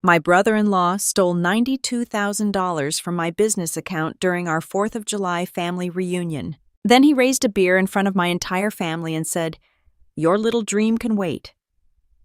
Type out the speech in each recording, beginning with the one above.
My brother-in-law stole $92,000 from my business account during our 4th of July family reunion. Then he raised a beer in front of my entire family and said, "Your little dream can wait."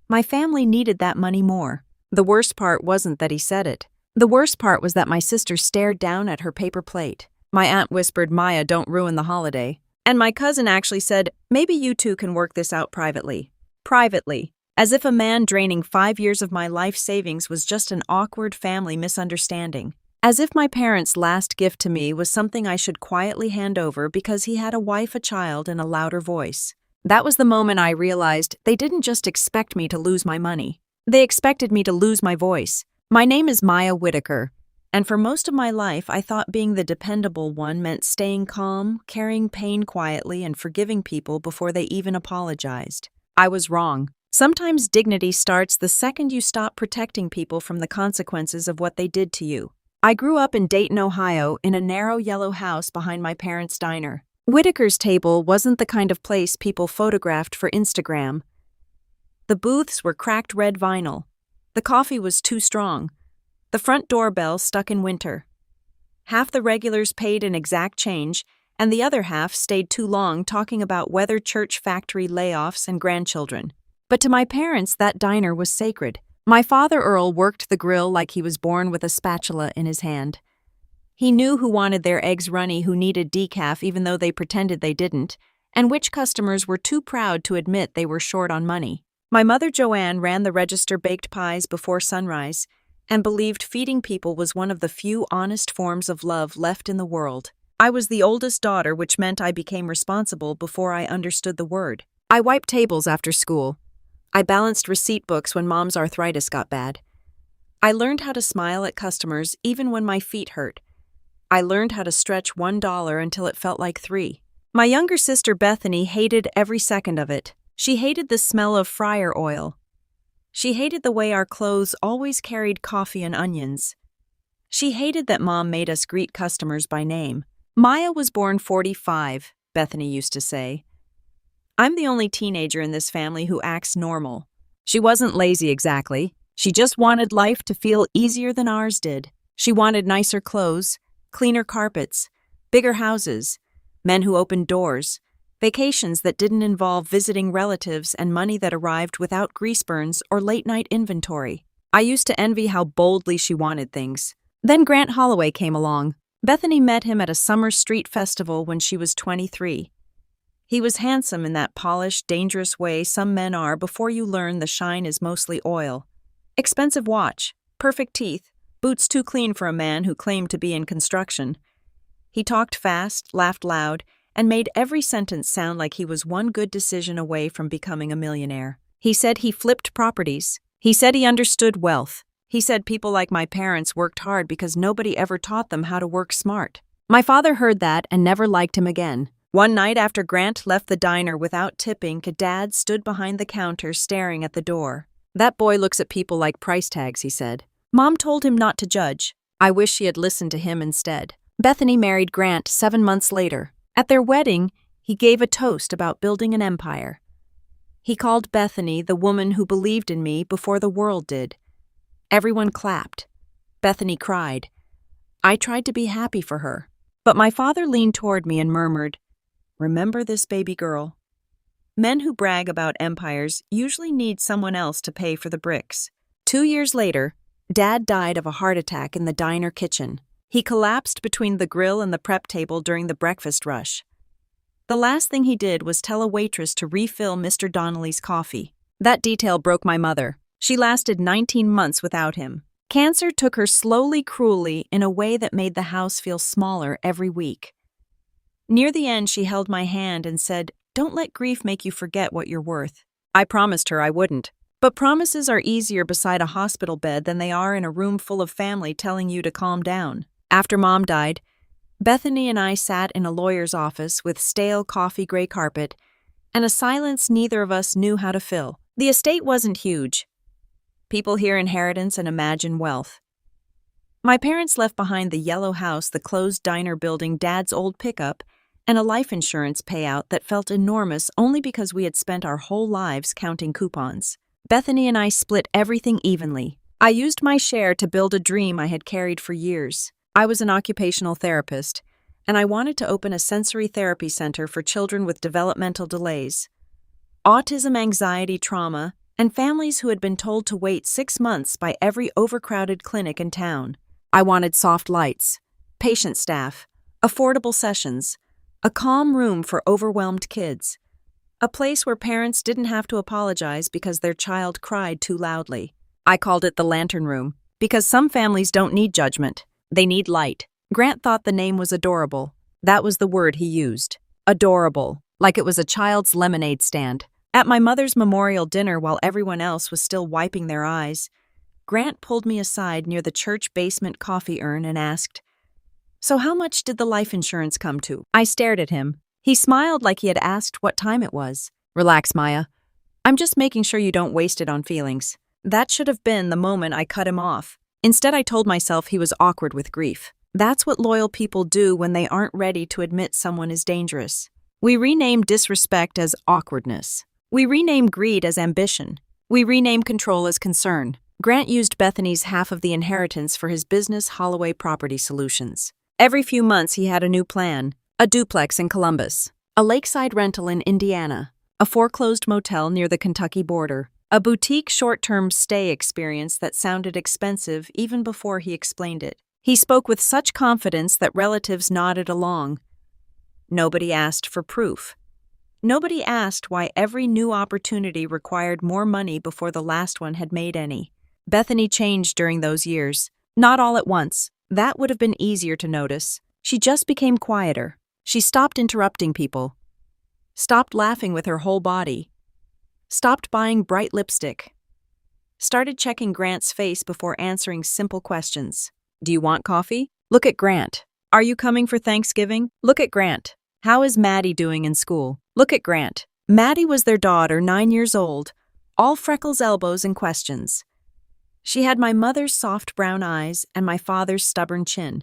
My family needed that money more. The worst part wasn't that he said it. The worst part was that my sister stared down at her paper plate. My aunt whispered, "Maya, don't ruin the holiday." And my cousin actually said, "Maybe you two can work this out privately." Privately. As if a man draining 5 years of my life savings was just an awkward family misunderstanding. As if my parents' last gift to me was something I should quietly hand over because he had a wife, a child, and a louder voice. That was the moment I realized they didn't just expect me to lose my money. They expected me to lose my voice. My name is Maya Whitaker, and for most of my life I thought being the dependable one meant staying calm, carrying pain quietly, and forgiving people before they even apologized. I was wrong. Sometimes dignity starts the second you stop protecting people from the consequences of what they did to you. I grew up in Dayton, Ohio, in a narrow yellow house behind my parents' diner. Whitaker's table wasn't the kind of place people photographed for Instagram. The booths were cracked red vinyl. The coffee was too strong. The front doorbell stuck in winter. Half the regulars paid in exact change, and the other half stayed too long talking about weather church factory layoffs and grandchildren. But to my parents, that diner was sacred. My father, Earl, worked the grill like he was born with a spatula in his hand. He knew who wanted their eggs runny, who needed decaf even though they pretended they didn't, and which customers were too proud to admit they were short on money. My mother, Joanne, ran the register baked pies before sunrise and believed feeding people was one of the few honest forms of love left in the world. I was the oldest daughter, which meant I became responsible before I understood the word. I wiped tables after school. I balanced receipt books when Mom's arthritis got bad. I learned how to smile at customers even when my feet hurt. I learned how to stretch $1 until it felt like $3. My younger sister Bethany hated every second of it. She hated the smell of fryer oil. She hated the way our clothes always carried coffee and onions. She hated that Mom made us greet customers by name. Maya was born 45, Bethany used to say. I'm the only teenager in this family who acts normal. She wasn't lazy exactly. She just wanted life to feel easier than ours did. She wanted nicer clothes, cleaner carpets, bigger houses, men who opened doors, vacations that didn't involve visiting relatives, and money that arrived without grease burns or late-night inventory. I used to envy how boldly she wanted things. Then Grant Holloway came along. Bethany met him at a summer street festival when she was 23. He was handsome in that polished, dangerous way some men are before you learn the shine is mostly oil. Expensive watch, perfect teeth, boots too clean for a man who claimed to be in construction. He talked fast, laughed loud, and made every sentence sound like he was one good decision away from becoming a millionaire. He said he flipped properties. He said he understood wealth. He said people like my parents worked hard because nobody ever taught them how to work smart. My father heard that and never liked him again. One night after Grant left the diner without tipping, Dad stood behind the counter staring at the door. "That boy looks at people like price tags," he said. Mom told him not to judge. I wish she had listened to him instead. Bethany married Grant 7 months later. At their wedding, he gave a toast about building an empire. He called Bethany the woman who believed in me before the world did. Everyone clapped. Bethany cried. I tried to be happy for her. But my father leaned toward me and murmured, "Remember this baby girl." Men who brag about empires usually need someone else to pay for the bricks. 2 years later, Dad died of a heart attack in the diner kitchen. He collapsed between the grill and the prep table during the breakfast rush. The last thing he did was tell a waitress to refill Mr. Donnelly's coffee. That detail broke my mother. She lasted 19 months without him. Cancer took her slowly, cruelly, in a way that made the house feel smaller every week. Near the end, she held my hand and said, "Don't let grief make you forget what you're worth." I promised her I wouldn't. But promises are easier beside a hospital bed than they are in a room full of family telling you to calm down. After Mom died, Bethany and I sat in a lawyer's office with stale coffee gray carpet and a silence neither of us knew how to fill. The estate wasn't huge. People hear inheritance and imagine wealth. My parents left behind the yellow house, the closed diner building, Dad's old pickup, and a life insurance payout that felt enormous only because we had spent our whole lives counting coupons. Bethany and I split everything evenly. I used my share to build a dream I had carried for years. I was an occupational therapist, and I wanted to open a sensory therapy center for children with developmental delays, autism, anxiety, trauma, and families who had been told to wait 6 months by every overcrowded clinic in town. I wanted soft lights, patient staff, affordable sessions, a calm room for overwhelmed kids, a place where parents didn't have to apologize because their child cried too loudly. I called it the Lantern Room because some families don't need judgment, they need light. Grant thought the name was adorable. That was the word he used. Adorable, like it was a child's lemonade stand. At my mother's memorial dinner, while everyone else was still wiping their eyes, Grant pulled me aside near the church basement coffee urn and asked, "So how much did the life insurance come to?" I stared at him. He smiled like he had asked what time it was. "Relax, Maya. I'm just making sure you don't waste it on feelings." That should have been the moment I cut him off. Instead, I told myself he was awkward with grief. That's what loyal people do when they aren't ready to admit someone is dangerous. We rename disrespect as awkwardness. We rename greed as ambition. We rename control as concern. Grant used Bethany's half of the inheritance for his business, Holloway Property Solutions. Every few months he had a new plan: a duplex in Columbus, a lakeside rental in Indiana, a foreclosed motel near the Kentucky border, a boutique short-term stay experience that sounded expensive even before he explained it. He spoke with such confidence that relatives nodded along. Nobody asked for proof. Nobody asked why every new opportunity required more money before the last one had made any. Bethany changed during those years. Not all at once. That would have been easier to notice. She just became quieter. She stopped interrupting people, stopped laughing with her whole body, stopped buying bright lipstick, started checking Grant's face before answering simple questions. "Do you want coffee? Look at Grant. Are you coming for Thanksgiving? Look at Grant. How is Maddie doing in school? Look at Grant." Maddie was their daughter, 9 years old, all freckles, elbows, and questions. She had my mother's soft brown eyes and my father's stubborn chin.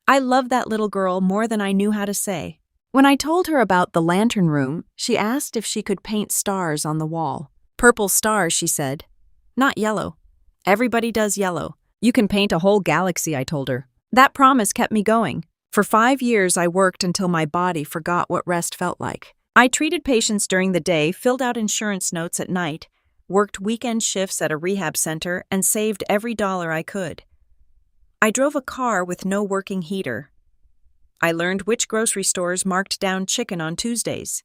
I loved that little girl more than I knew how to say. When I told her about the Lantern Room, she asked if she could paint stars on the wall. "Purple stars," she said. "Not yellow. Everybody does yellow." "You can paint a whole galaxy," I told her. That promise kept me going. For 5 years, I worked until my body forgot what rest felt like. I treated patients during the day, filled out insurance notes at night, worked weekend shifts at a rehab center, and saved every dollar I could. I drove a car with no working heater. I learned which grocery stores marked down chicken on Tuesdays.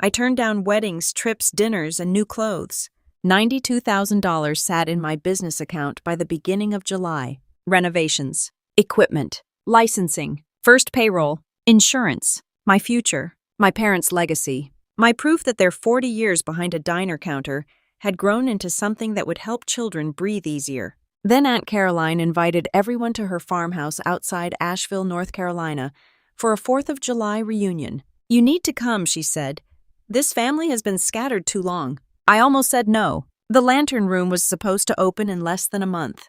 I turned down weddings, trips, dinners, and new clothes. $92,000 sat in my business account by the beginning of July. Renovations, equipment, licensing, first payroll, insurance, my future, my parents' legacy, my proof that their 40 years behind a diner counter had grown into something that would help children breathe easier. Then Aunt Caroline invited everyone to her farmhouse outside Asheville, North Carolina, for a 4th of July reunion. "You need to come," she said. "This family has been scattered too long." I almost said no. The Lantern Room was supposed to open in less than a month.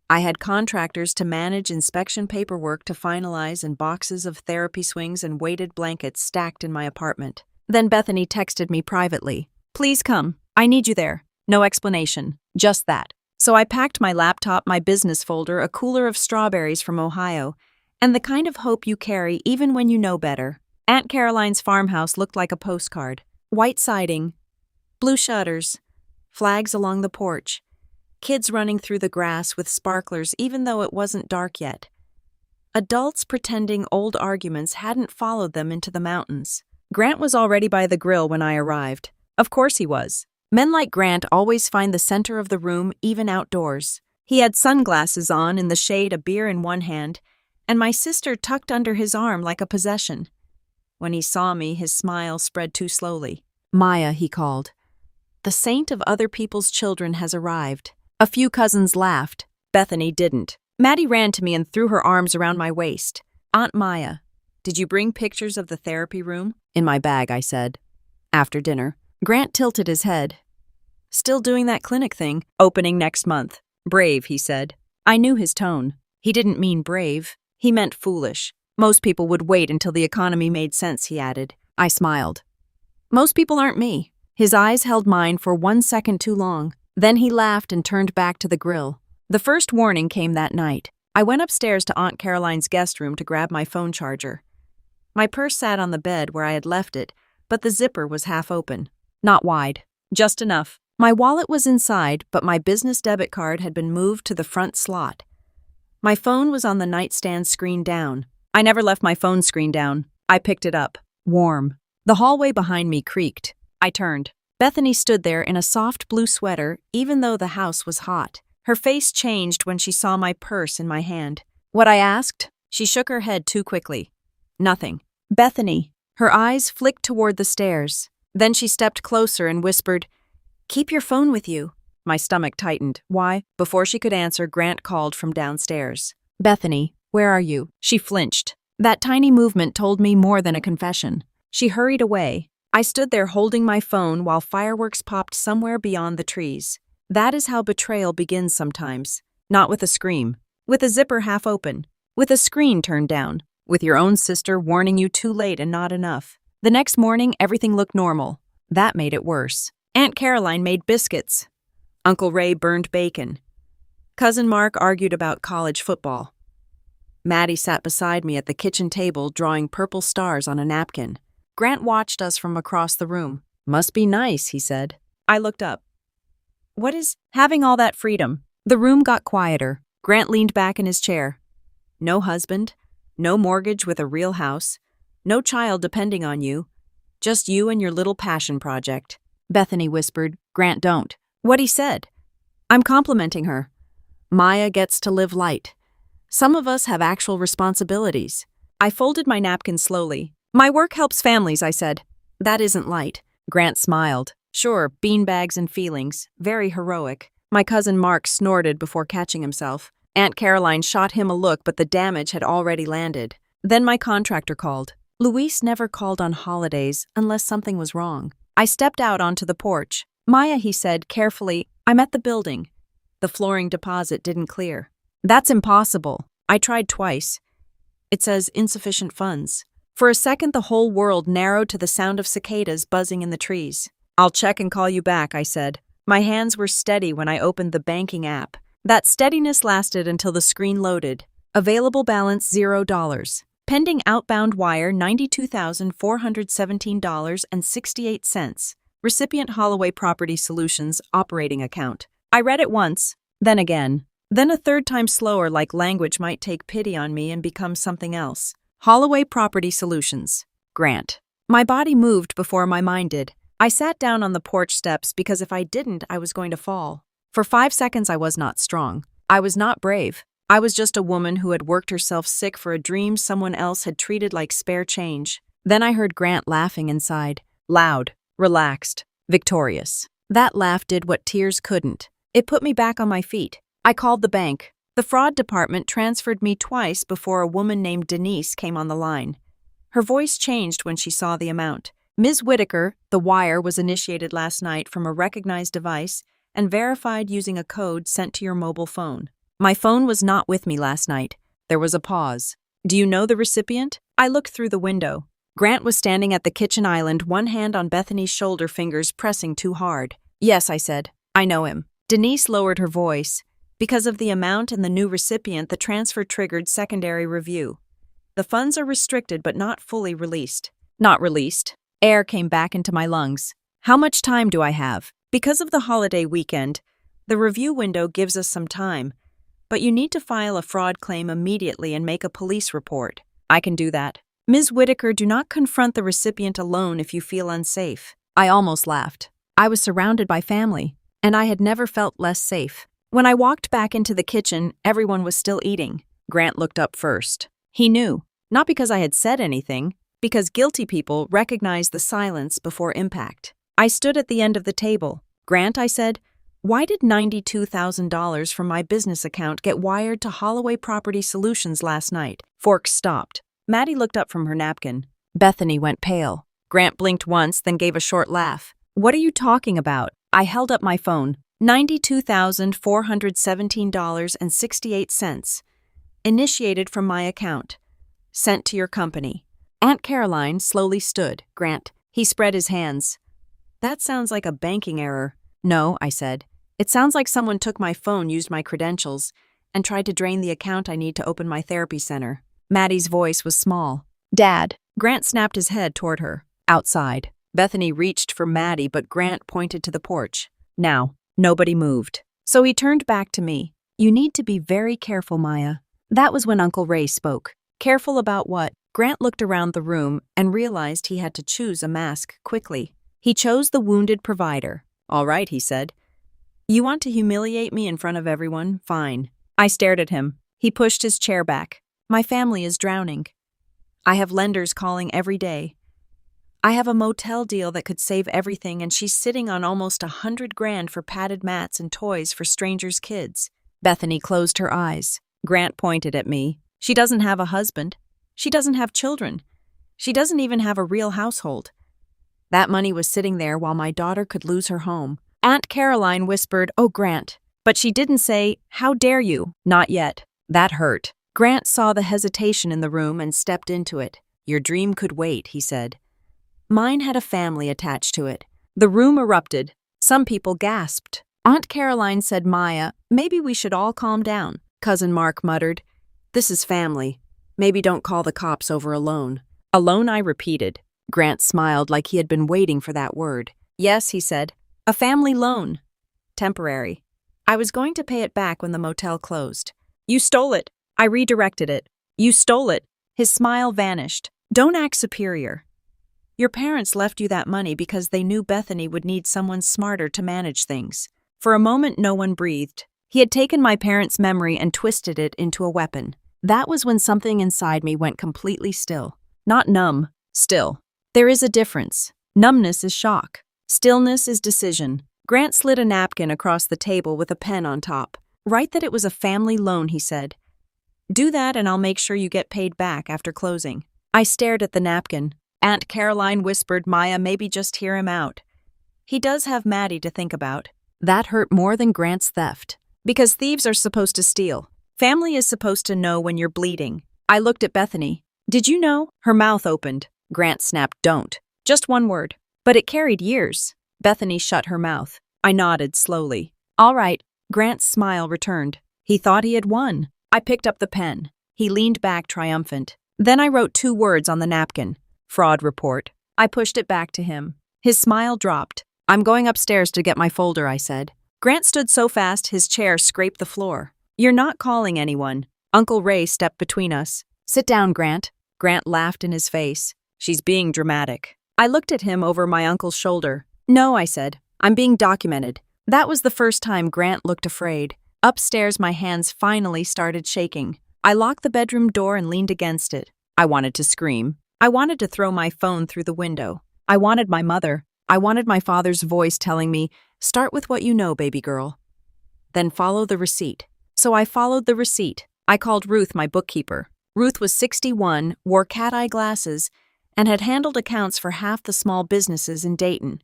I had contractors to manage, inspection paperwork to finalize, and boxes of therapy swings and weighted blankets stacked in my apartment. Then Bethany texted me privately. "Please come. I need you there." No explanation. Just that. So I packed my laptop, my business folder, a cooler of strawberries from Ohio, and the kind of hope you carry even when you know better. Aunt Caroline's farmhouse looked like a postcard. White siding, blue shutters, flags along the porch, kids running through the grass with sparklers even though it wasn't dark yet. Adults pretending old arguments hadn't followed them into the mountains. Grant was already by the grill when I arrived. Of course he was. Men like Grant always find the center of the room, even outdoors. He had sunglasses on in the shade, a beer in one hand, and my sister tucked under his arm like a possession. When he saw me, his smile spread too slowly. "Maya," he called. "The saint of other people's children has arrived." A few cousins laughed. Bethany didn't. Maddie ran to me and threw her arms around my waist. "Aunt Maya, did you bring pictures of the therapy room?" "In my bag," I said. After dinner, Grant tilted his head. "Still doing that clinic thing? Opening next month." "Brave," he said. I knew his tone. He didn't mean brave. He meant foolish. "Most people would wait until the economy made sense," he added. I smiled. "Most people aren't me." His eyes held mine for 1 second too long. Then he laughed and turned back to the grill. The first warning came that night. I went upstairs to Aunt Caroline's guest room to grab my phone charger. My purse sat on the bed where I had left it, but the zipper was half open. Not wide, just enough. My wallet was inside, but my business debit card had been moved to the front slot. My phone was on the nightstand screen down. I never left my phone screen down. I picked it up. Warm. The hallway behind me creaked. I turned. Bethany stood there in a soft blue sweater, even though the house was hot. Her face changed when she saw my purse in my hand. What I asked? She shook her head too quickly. Nothing. Bethany. Her eyes flicked toward the stairs. Then she stepped closer and whispered, "Keep your phone with you." My stomach tightened. Why? Before she could answer, Grant called from downstairs. "Bethany, where are you?" She flinched. That tiny movement told me more than a confession. She hurried away. I stood there holding my phone while fireworks popped somewhere beyond the trees. That is how betrayal begins sometimes. Not with a scream. With a zipper half open. With a screen turned down. With your own sister warning you too late and not enough. The next morning, everything looked normal. That made it worse. Aunt Caroline made biscuits. Uncle Ray burned bacon. Cousin Mark argued about college football. Maddie sat beside me at the kitchen table drawing purple stars on a napkin. Grant watched us from across the room. "Must be nice," he said. I looked up. "What is having all that freedom?" The room got quieter. Grant leaned back in his chair. "No husband, no mortgage with a real house, no child depending on you, just you and your little passion project." Bethany whispered, "Grant, don't." What he said. I'm complimenting her. Maya gets to live light. Some of us have actual responsibilities. I folded my napkin slowly. "My work helps families," I said. "That isn't light." Grant smiled. "Sure, beanbags and feelings. Very heroic." My cousin Mark snorted before catching himself. Aunt Caroline shot him a look, but the damage had already landed. Then my contractor called. Luis never called on holidays unless something was wrong. I stepped out onto the porch. "Maya," he said carefully, "I'm at the building. The flooring deposit didn't clear." "That's impossible." I tried twice. It says insufficient funds. For a second, the whole world narrowed to the sound of cicadas buzzing in the trees. "I'll check and call you back," I said. My hands were steady when I opened the banking app. That steadiness lasted until the screen loaded. Available balance $0. Pending outbound wire $92,417.68. Recipient Holloway Property Solutions operating account. I read it once, then again. Then a third time slower, like language might take pity on me and become something else. Holloway Property Solutions. Grant. My body moved before my mind did. I sat down on the porch steps because if I didn't, I was going to fall. For 5 seconds, I was not strong. I was not brave. I was just a woman who had worked herself sick for a dream someone else had treated like spare change. Then I heard Grant laughing inside. Loud, relaxed, victorious. That laugh did what tears couldn't. It put me back on my feet. I called the bank. The fraud department transferred me twice before a woman named Denise came on the line. Her voice changed when she saw the amount. "Ms. Whitaker, the wire was initiated last night from a recognized device and verified using a code sent to your mobile phone." My phone was not with me last night. There was a pause. "Do you know the recipient?" I looked through the window. Grant was standing at the kitchen island, one hand on Bethany's shoulder, fingers pressing too hard. "Yes," I said. "I know him." Denise lowered her voice. Because of the amount and the new recipient, the transfer triggered secondary review. The funds are restricted but not fully released. Not released. Air came back into my lungs. "How much time do I have?" Because of the holiday weekend, the review window gives us some time, but you need to file a fraud claim immediately and make a police report. I can do that. "Ms. Whitaker, do not confront the recipient alone if you feel unsafe." I almost laughed. I was surrounded by family, and I had never felt less safe. When I walked back into the kitchen, everyone was still eating. Grant looked up first. He knew, not because I had said anything, because guilty people recognize the silence before impact. I stood at the end of the table. "Grant," I said, "why did $92,000 from my business account get wired to Holloway Property Solutions last night?" Forks stopped. Maddie looked up from her napkin. Bethany went pale. Grant blinked once, then gave a short laugh. "What are you talking about?" I held up my phone. $92,417.68. Initiated from my account. Sent to your company. Aunt Caroline slowly stood. "Grant." He spread his hands. "That sounds like a banking error." "No," I said. It sounds like someone took my phone, used my credentials, and tried to drain the account I need to open my therapy center. Maddie's voice was small. Dad. Grant snapped his head toward her. Outside. Bethany reached for Maddie, but Grant pointed to the porch. Now, nobody moved. So he turned back to me. You need to be very careful, Maya. That was when Uncle Ray spoke. Careful about what? Grant looked around the room and realized he had to choose a mask quickly. He chose the wounded provider. All right, he said. You want to humiliate me in front of everyone? Fine. I stared at him. He pushed his chair back. My family is drowning. I have lenders calling every day. I have a motel deal that could save everything, and she's sitting on almost $100,000 for padded mats and toys for strangers' kids. Bethany closed her eyes. Grant pointed at me. She doesn't have a husband. She doesn't have children. She doesn't even have a real household. That money was sitting there while my daughter could lose her home. Aunt Caroline whispered, "Oh, Grant." But she didn't say, "How dare you?" Not yet. That hurt. Grant saw the hesitation in the room and stepped into it. Your dream could wait, he said. Mine had a family attached to it. The room erupted. Some people gasped. Aunt Caroline said, Maya, maybe we should all calm down. Cousin Mark muttered, this is family. Maybe don't call the cops over a loan. A loan, I repeated. Grant smiled like he had been waiting for that word. Yes, he said. A family loan. Temporary. I was going to pay it back when the motel closed. You stole it. I redirected it. You stole it. His smile vanished. Don't act superior. Your parents left you that money because they knew Bethany would need someone smarter to manage things. For a moment, no one breathed. He had taken my parents' memory and twisted it into a weapon. That was when something inside me went completely still. Not numb, still. There is a difference. Numbness is shock. Stillness is decision. Grant slid a napkin across the table with a pen on top. Write that it was a family loan, he said. Do that and I'll make sure you get paid back after closing. I stared at the napkin. Aunt Caroline whispered, Maya, maybe just hear him out. He does have Maddie to think about. That hurt more than Grant's theft. Because thieves are supposed to steal. Family is supposed to know when you're bleeding. I looked at Bethany. Did you know? Her mouth opened. Grant snapped, don't. Just one word. But it carried years. Bethany shut her mouth. I nodded slowly. All right. Grant's smile returned. He thought he had won. I picked up the pen. He leaned back triumphant. Then I wrote 2 words on the napkin. Fraud report. I pushed it back to him. His smile dropped. I'm going upstairs to get my folder, I said. Grant stood so fast his chair scraped the floor. You're not calling anyone. Uncle Ray stepped between us. Sit down, Grant. Grant laughed in his face. She's being dramatic. I looked at him over my uncle's shoulder. No, I said. I'm being documented. That was the first time Grant looked afraid. Upstairs, my hands finally started shaking. I locked the bedroom door and leaned against it. I wanted to scream. I wanted to throw my phone through the window. I wanted my mother. I wanted my father's voice telling me, start with what you know, baby girl. Then follow the receipt. So I followed the receipt. I called Ruth, my bookkeeper. Ruth was 61, wore cat-eye glasses, and had handled accounts for half the small businesses in Dayton.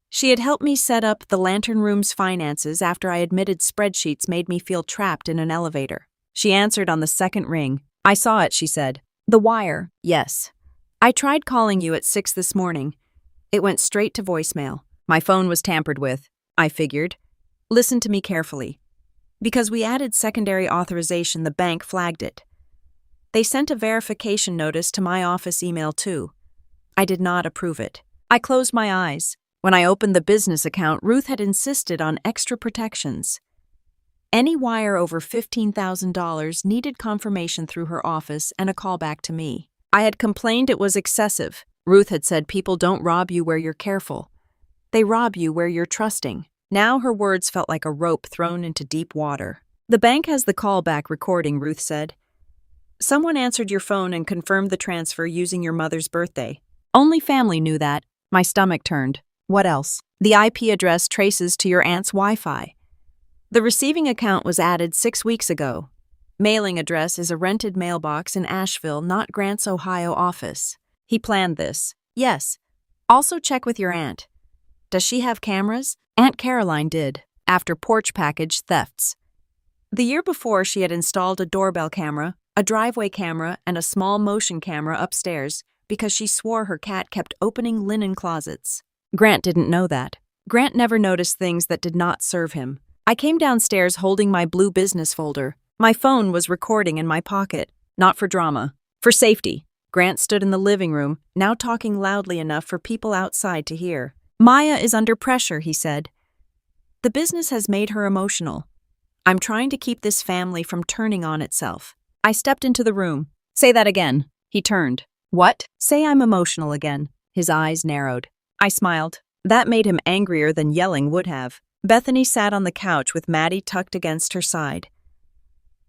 She had helped me set up the Lantern Room's finances after I admitted spreadsheets made me feel trapped in an elevator. She answered on the second ring. I saw it, she said. The wire, yes. I tried calling you at 6 this morning. It went straight to voicemail. My phone was tampered with, I figured. Listen to me carefully. Because we added secondary authorization, the bank flagged it. They sent a verification notice to my office email too. I did not approve it. I closed my eyes. When I opened the business account, Ruth had insisted on extra protections. Any wire over $15,000 needed confirmation through her office and a callback to me. I had complained it was excessive. Ruth had said people don't rob you where you're careful. They rob you where you're trusting. Now her words felt like a rope thrown into deep water. The bank has the callback recording, Ruth said. Someone answered your phone and confirmed the transfer using your mother's birthday. Only family knew that. My stomach turned. What else? The IP address traces to your aunt's Wi-Fi. The receiving account was added 6 weeks ago. Mailing address is a rented mailbox in Asheville, not Grant's Ohio office. He planned this. Yes. Also check with your aunt. Does she have cameras? Aunt Caroline did, after porch package thefts. The year before, she had installed a doorbell camera, a driveway camera, and a small motion camera upstairs because she swore her cat kept opening linen closets. Grant didn't know that. Grant never noticed things that did not serve him. I came downstairs holding my blue business folder. My phone was recording in my pocket. Not for drama. For safety. Grant stood in the living room, now talking loudly enough for people outside to hear. Maya is under pressure, he said. The business has made her emotional. I'm trying to keep this family from turning on itself. I stepped into the room. Say that again. He turned. What? Say I'm emotional again. His eyes narrowed. I smiled. That made him angrier than yelling would have. Bethany sat on the couch with Maddie tucked against her side.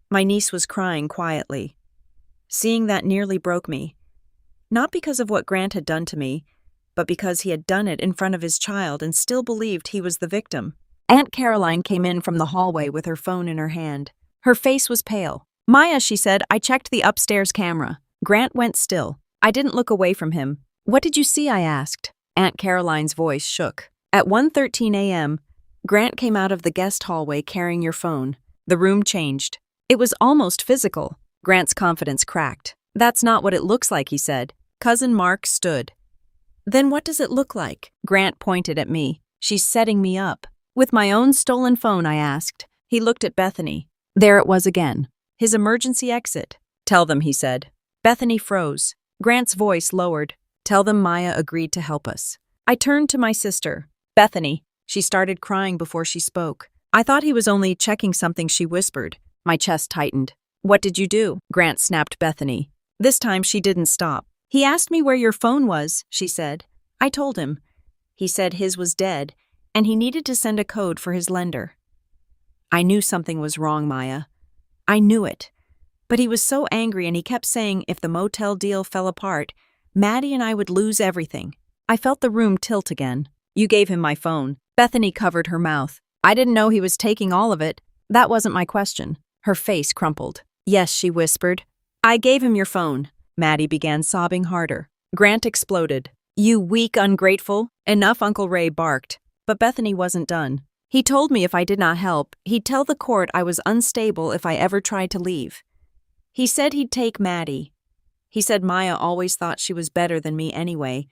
My niece was crying quietly. Seeing that nearly broke me. Not because of what Grant had done to me, but because he had done it in front of his child and still believed he was the victim. Aunt Caroline came in from the hallway with her phone in her hand. Her face was pale. Maya, she said, I checked the upstairs camera. Grant went still. I didn't look away from him. What did you see? I asked. Aunt Caroline's voice shook. At 1:13 a.m., Grant came out of the guest hallway carrying your phone. The room changed. It was almost physical. Grant's confidence cracked. That's not what it looks like, he said. Cousin Mark stood. Then what does it look like? Grant pointed at me. She's setting me up. With my own stolen phone, I asked. He looked at Bethany. There it was again. His emergency exit. Tell them, he said. Bethany froze. Grant's voice lowered. Tell them Maya agreed to help us. I turned to my sister. Bethany. She started crying before she spoke. I thought he was only checking something, she whispered. My chest tightened. What did you do? Grant snapped Bethany. This time she didn't stop. He asked me where your phone was, she said. I told him. He said his was dead, and he needed to send a code for his lender. I knew something was wrong, Maya. I knew it. But he was so angry and he kept saying if the motel deal fell apart, Maddie and I would lose everything. I felt the room tilt again. You gave him my phone. Bethany covered her mouth. I didn't know he was taking all of it. That wasn't my question. Her face crumpled. Yes, she whispered. I gave him your phone. Maddie began sobbing harder. Grant exploded. You weak, ungrateful. Enough, Uncle Ray barked. But Bethany wasn't done. He told me if I did not help, he'd tell the court I was unstable if I ever tried to leave. He said he'd take Maddie. He said Maya always thought she was better than me anyway,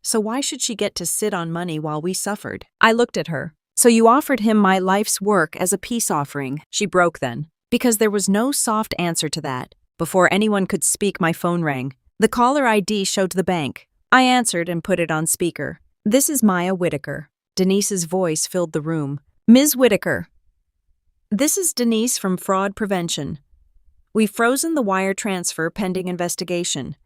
so why should she get to sit on money while we suffered? I looked at her. So you offered him my life's work as a peace offering. She broke then. Because there was no soft answer to that. Before anyone could speak, my phone rang. The caller ID showed the bank. I answered and put it on speaker. This is Maya Whitaker. Denise's voice filled the room. Ms. Whitaker. This is Denise from Fraud Prevention. We've frozen the wire transfer pending investigation.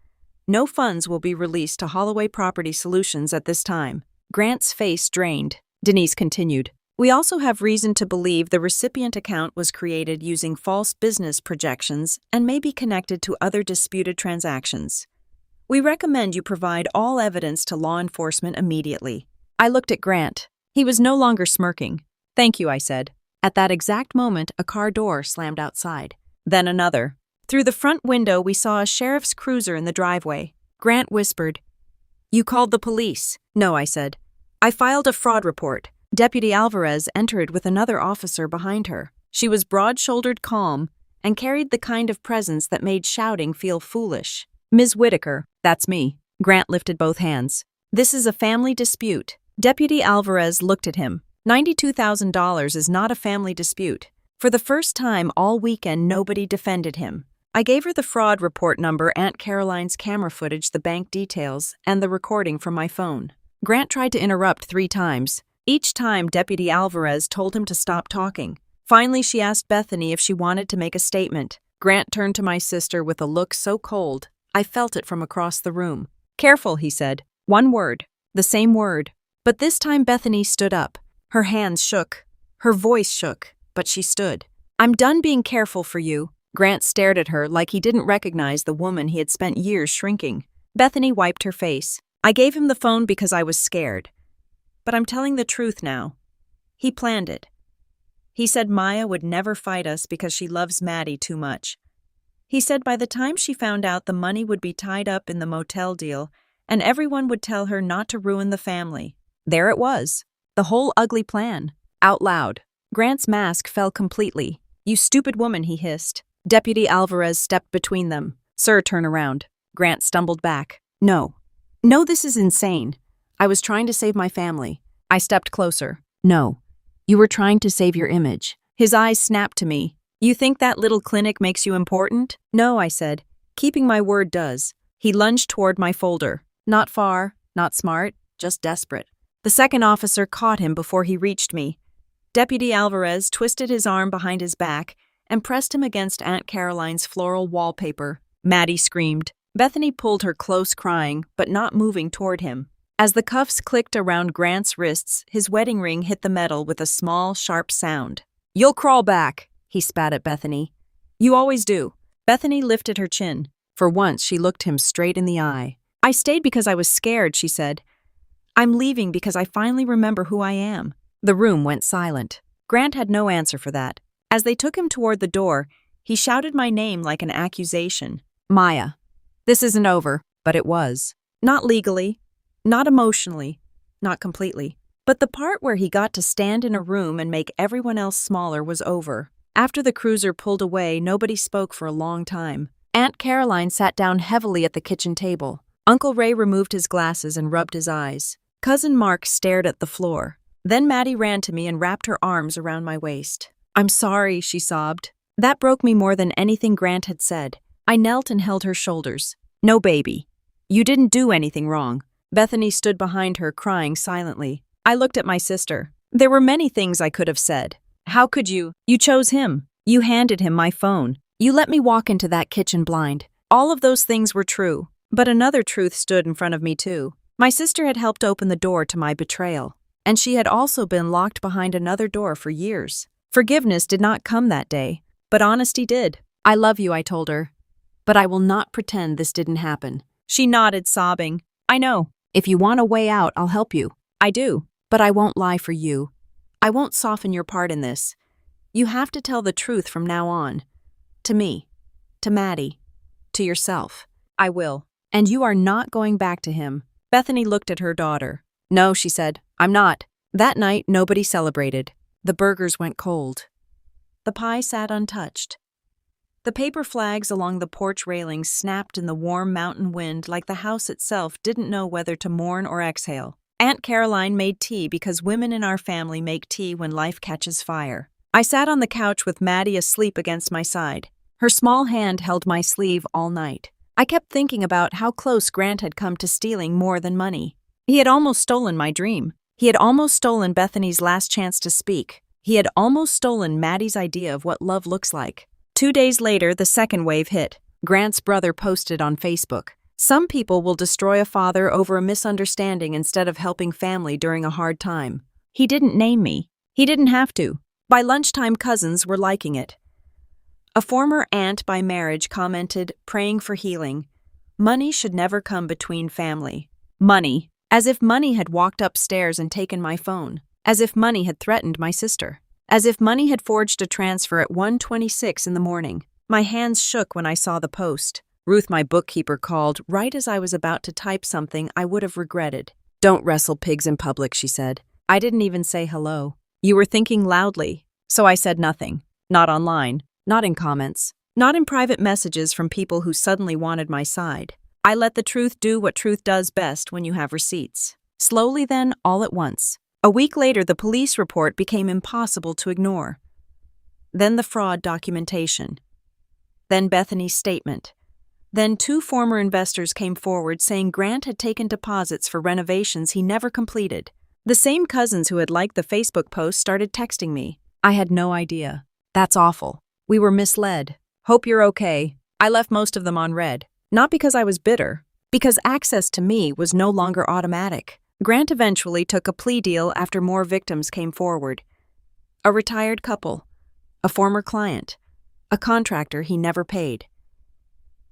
No funds will be released to Holloway Property Solutions at this time. Grant's face drained. Denise continued. We also have reason to believe the recipient account was created using false business projections and may be connected to other disputed transactions. We recommend you provide all evidence to law enforcement immediately. I looked at Grant. He was no longer smirking. Thank you, I said. At that exact moment, a car door slammed outside. Then another. Through the front window, we saw a sheriff's cruiser in the driveway. Grant whispered, You called the police? No, I said. I filed a fraud report. Deputy Alvarez entered with another officer behind her. She was broad-shouldered, calm, and carried the kind of presence that made shouting feel foolish. Ms. Whitaker, that's me. Grant lifted both hands. This is a family dispute. Deputy Alvarez looked at him. $92,000 is not a family dispute. For the first time all weekend, nobody defended him. I gave her the fraud report number, Aunt Caroline's camera footage, the bank details, and the recording from my phone. Grant tried to interrupt 3 times. Each time, Deputy Alvarez told him to stop talking. Finally, she asked Bethany if she wanted to make a statement. Grant turned to my sister with a look so cold, I felt it from across the room. Careful, he said. 1 word. The same word. But this time Bethany stood up. Her hands shook. Her voice shook, but she stood. I'm done being careful for you. Grant stared at her like he didn't recognize the woman he had spent years shrinking. Bethany wiped her face. I gave him the phone because I was scared. But I'm telling the truth now. He planned it. He said Maya would never fight us because she loves Maddie too much. He said by the time she found out the money would be tied up in the motel deal, and everyone would tell her not to ruin the family. There it was. The whole ugly plan. Out loud. Grant's mask fell completely. You stupid woman, he hissed. Deputy Alvarez stepped between them. Sir, turn around. Grant stumbled back. No. No, this is insane. I was trying to save my family. I stepped closer. No. You were trying to save your image. His eyes snapped to me. You think that little clinic makes you important? No, I said. Keeping my word does. He lunged toward my folder. Not far, not smart, just desperate. The second officer caught him before he reached me. Deputy Alvarez twisted his arm behind his back and pressed him against Aunt Caroline's floral wallpaper. Maddie screamed. Bethany pulled her close, crying, but not moving toward him. As the cuffs clicked around Grant's wrists, his wedding ring hit the metal with a small, sharp sound. You'll crawl back, he spat at Bethany. You always do. Bethany lifted her chin. For once, she looked him straight in the eye. I stayed because I was scared, she said. I'm leaving because I finally remember who I am. The room went silent. Grant had no answer for that. As they took him toward the door, he shouted my name like an accusation. Maya. This isn't over, but it was. Not legally, not emotionally, not completely. But the part where he got to stand in a room and make everyone else smaller was over. After the cruiser pulled away, nobody spoke for a long time. Aunt Caroline sat down heavily at the kitchen table. Uncle Ray removed his glasses and rubbed his eyes. Cousin Mark stared at the floor. Then Maddie ran to me and wrapped her arms around my waist. I'm sorry, she sobbed. That broke me more than anything Grant had said. I knelt and held her shoulders. No, baby. You didn't do anything wrong. Bethany stood behind her, crying silently. I looked at my sister. There were many things I could have said. How could you? You chose him. You handed him my phone. You let me walk into that kitchen blind. All of those things were true. But another truth stood in front of me too. My sister had helped open the door to my betrayal. And she had also been locked behind another door for years. Forgiveness did not come that day, but honesty did. I love you, I told her. But I will not pretend this didn't happen. She nodded, sobbing. I know. If you want a way out, I'll help you. I do. But I won't lie for you. I won't soften your part in this. You have to tell the truth from now on. To me. To Maddie. To yourself. I will. And you are not going back to him. Bethany looked at her daughter. No, she said. I'm not. That night, nobody celebrated. The burgers went cold. The pie sat untouched. The paper flags along the porch railings snapped in the warm mountain wind like the house itself didn't know whether to mourn or exhale. Aunt Caroline made tea because women in our family make tea when life catches fire. I sat on the couch with Maddie asleep against my side. Her small hand held my sleeve all night. I kept thinking about how close Grant had come to stealing more than money. He had almost stolen my dream. He had almost stolen Bethany's last chance to speak. He had almost stolen Maddie's idea of what love looks like. 2 days later, the second wave hit. Grant's brother posted on Facebook. Some people will destroy a father over a misunderstanding instead of helping family during a hard time. He didn't name me. He didn't have to. By lunchtime, cousins were liking it. A former aunt by marriage commented, praying for healing. Money should never come between family. Money. As if money had walked upstairs and taken my phone. As if money had threatened my sister. As if money had forged a transfer at 1:26 in the morning. My hands shook when I saw the post. Ruth, my bookkeeper, called right as I was about to type something I would have regretted. Don't wrestle pigs in public, she said. I didn't even say hello. You were thinking loudly, so I said nothing. Not online, not in comments, not in private messages from people who suddenly wanted my side. I let the truth do what truth does best when you have receipts. Slowly then, all at once. A week later, the police report became impossible to ignore. Then the fraud documentation. Then Bethany's statement. Then 2 former investors came forward saying Grant had taken deposits for renovations he never completed. The same cousins who had liked the Facebook post started texting me. I had no idea. That's awful. We were misled. Hope you're okay. I left most of them on red. Not because I was bitter, because access to me was no longer automatic. Grant eventually took a plea deal after more victims came forward. A retired couple, a former client, a contractor he never paid.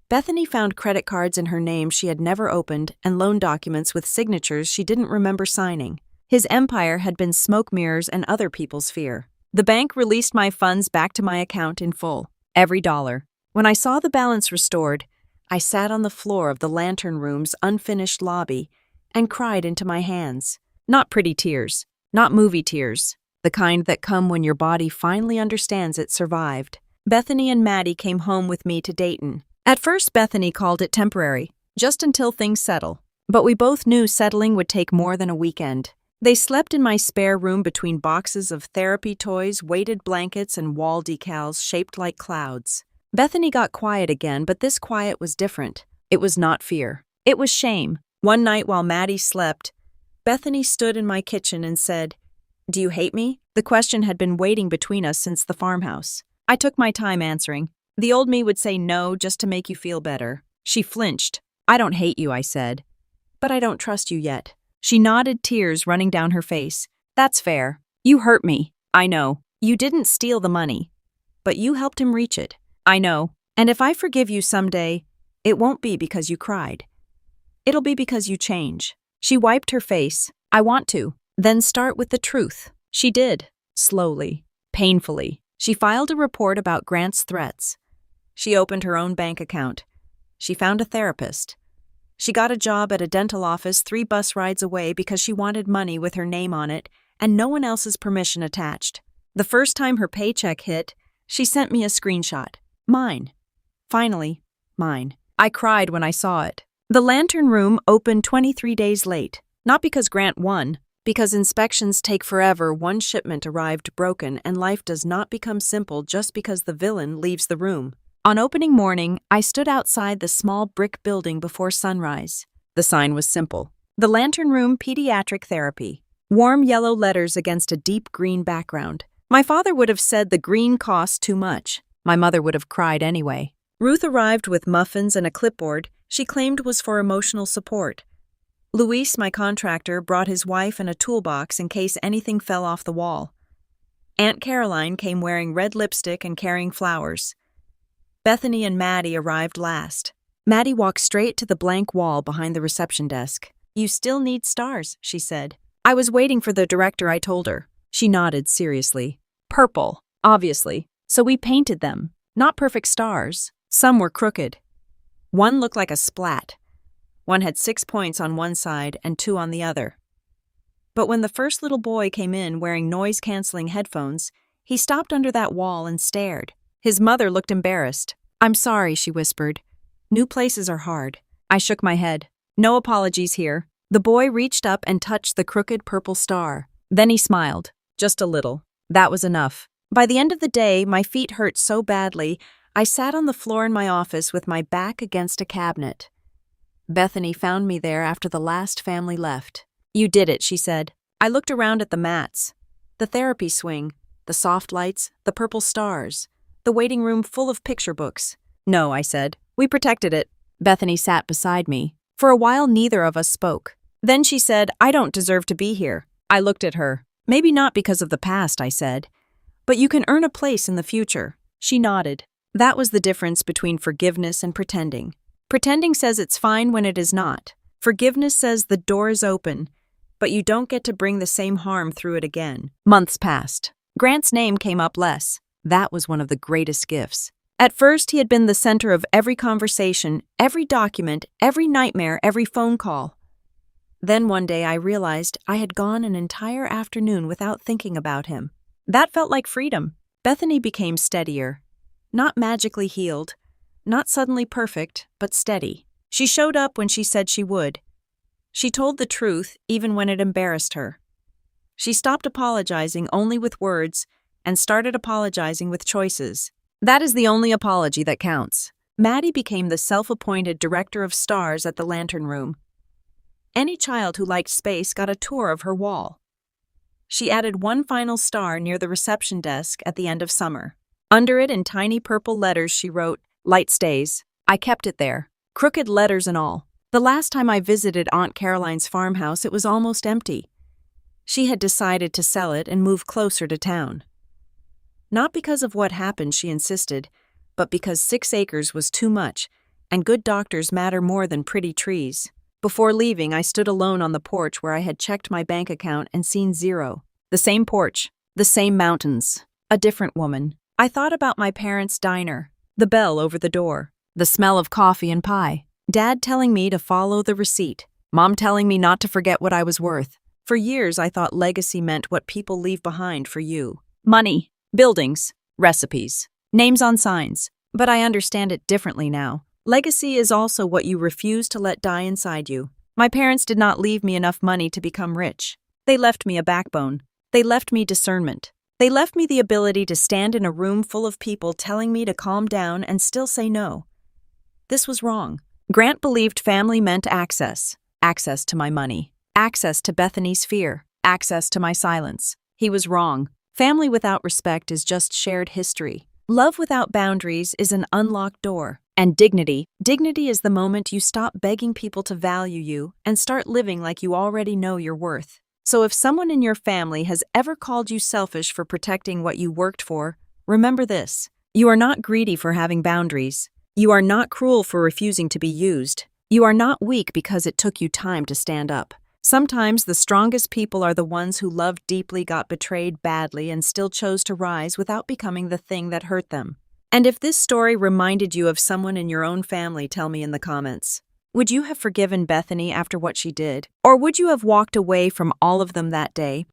Bethany found credit cards in her name she had never opened and loan documents with signatures she didn't remember signing. His empire had been smoke mirrors and other people's fear. The bank released my funds back to my account in full, every dollar. When I saw the balance restored, I sat on the floor of the Lantern Room's unfinished lobby and cried into my hands. Not pretty tears, not movie tears, the kind that come when your body finally understands it survived. Bethany and Maddie came home with me to Dayton. At first, Bethany called it temporary, just until things settle. But we both knew settling would take more than a weekend. They slept in my spare room between boxes of therapy toys, weighted blankets, and wall decals shaped like clouds. Bethany got quiet again, but this quiet was different. It was not fear. It was shame. One night while Maddie slept, Bethany stood in my kitchen and said, "Do you hate me?" The question had been waiting between us since the farmhouse. I took my time answering. The old me would say no just to make you feel better. She flinched. "I don't hate you," I said. "But I don't trust you yet." She nodded, tears running down her face. "That's fair. You hurt me. I know. You didn't steal the money. But you helped him reach it. I know. And if I forgive you someday, it won't be because you cried. It'll be because you change." She wiped her face. "I want to. Then start with the truth." She did. Slowly. Painfully. She filed a report about Grant's threats. She opened her own bank account. She found a therapist. She got a job at a dental office 3 bus rides away because she wanted money with her name on it and no one else's permission attached. The first time her paycheck hit, she sent me a screenshot. Mine. Finally, mine. I cried when I saw it. The Lantern Room opened 23 days late. Not because Grant won, because inspections take forever. One shipment arrived broken, and life does not become simple just because the villain leaves the room. On opening morning, I stood outside the small brick building before sunrise. The sign was simple. The Lantern Room Pediatric Therapy. Warm yellow letters against a deep green background. My father would have said the green cost too much. My mother would have cried anyway. Ruth arrived with muffins and a clipboard she claimed was for emotional support. Luis, my contractor, brought his wife and a toolbox in case anything fell off the wall. Aunt Caroline came wearing red lipstick and carrying flowers. Bethany and Maddie arrived last. Maddie walked straight to the blank wall behind the reception desk. "You still need stars," she said. "I was waiting for the director," I told her. She nodded seriously. "Purple, obviously. So we painted them. Not perfect stars. Some were crooked. One looked like a splat. One had 6 points on one side and 2 on the other. But when the first little boy came in wearing noise-canceling headphones, he stopped under that wall and stared. His mother looked embarrassed. "I'm sorry," she whispered. "New places are hard." I shook my head. "No apologies here." The boy reached up and touched the crooked purple star. Then he smiled. Just a little. That was enough. By the end of the day, my feet hurt so badly, I sat on the floor in my office with my back against a cabinet. Bethany found me there after the last family left. "You did it," she said. I looked around at the mats, the therapy swing, the soft lights, the purple stars, the waiting room full of picture books. "No," I said. "We protected it." Bethany sat beside me. For a while, neither of us spoke. Then she said, "I don't deserve to be here." I looked at her. "Maybe not because of the past," I said. "But you can earn a place in the future." She nodded. That was the difference between forgiveness and pretending. Pretending says it's fine when it is not. Forgiveness says the door is open, but you don't get to bring the same harm through it again. Months passed. Grant's name came up less. That was one of the greatest gifts. At first, he had been the center of every conversation, every document, every nightmare, every phone call. Then one day I realized I had gone an entire afternoon without thinking about him. That felt like freedom. Bethany became steadier. Not magically healed, not suddenly perfect, but steady. She showed up when she said she would. She told the truth even when it embarrassed her. She stopped apologizing only with words and started apologizing with choices. That is the only apology that counts. Maddie became the self-appointed director of stars at the Lantern Room. Any child who liked space got a tour of her wall. She added one final star near the reception desk at the end of summer. Under it, in tiny purple letters, she wrote, "Light stays." I kept it there, crooked letters and all. The last time I visited Aunt Caroline's farmhouse, it was almost empty. She had decided to sell it and move closer to town. Not because of what happened, she insisted, but because 6 acres was too much, and good doctors matter more than pretty trees. Before leaving, I stood alone on the porch where I had checked my bank account and seen 0. The same porch, the same mountains, a different woman. I thought about my parents' diner, the bell over the door, the smell of coffee and pie, Dad telling me to follow the receipt, Mom telling me not to forget what I was worth. For years, I thought legacy meant what people leave behind for you. Money, buildings, recipes, names on signs. But I understand it differently now. Legacy is also what you refuse to let die inside you. My parents did not leave me enough money to become rich. They left me a backbone. They left me discernment. They left me the ability to stand in a room full of people telling me to calm down and still say no. This was wrong. Grant believed family meant access. Access to my money. Access to Bethany's fear. Access to my silence. He was wrong. Family without respect is just shared history. Love without boundaries is an unlocked door. And dignity is the moment you stop begging people to value you and start living like you already know your worth. So if someone in your family has ever called you selfish for protecting what you worked for, remember this. You are not greedy for having boundaries. You are not cruel for refusing to be used. You are not weak because it took you time to stand up. Sometimes the strongest people are the ones who loved deeply, got betrayed badly, and still chose to rise without becoming the thing that hurt them. And if this story reminded you of someone in your own family, tell me in the comments. Would you have forgiven Bethany after what she did? Or would you have walked away from all of them that day?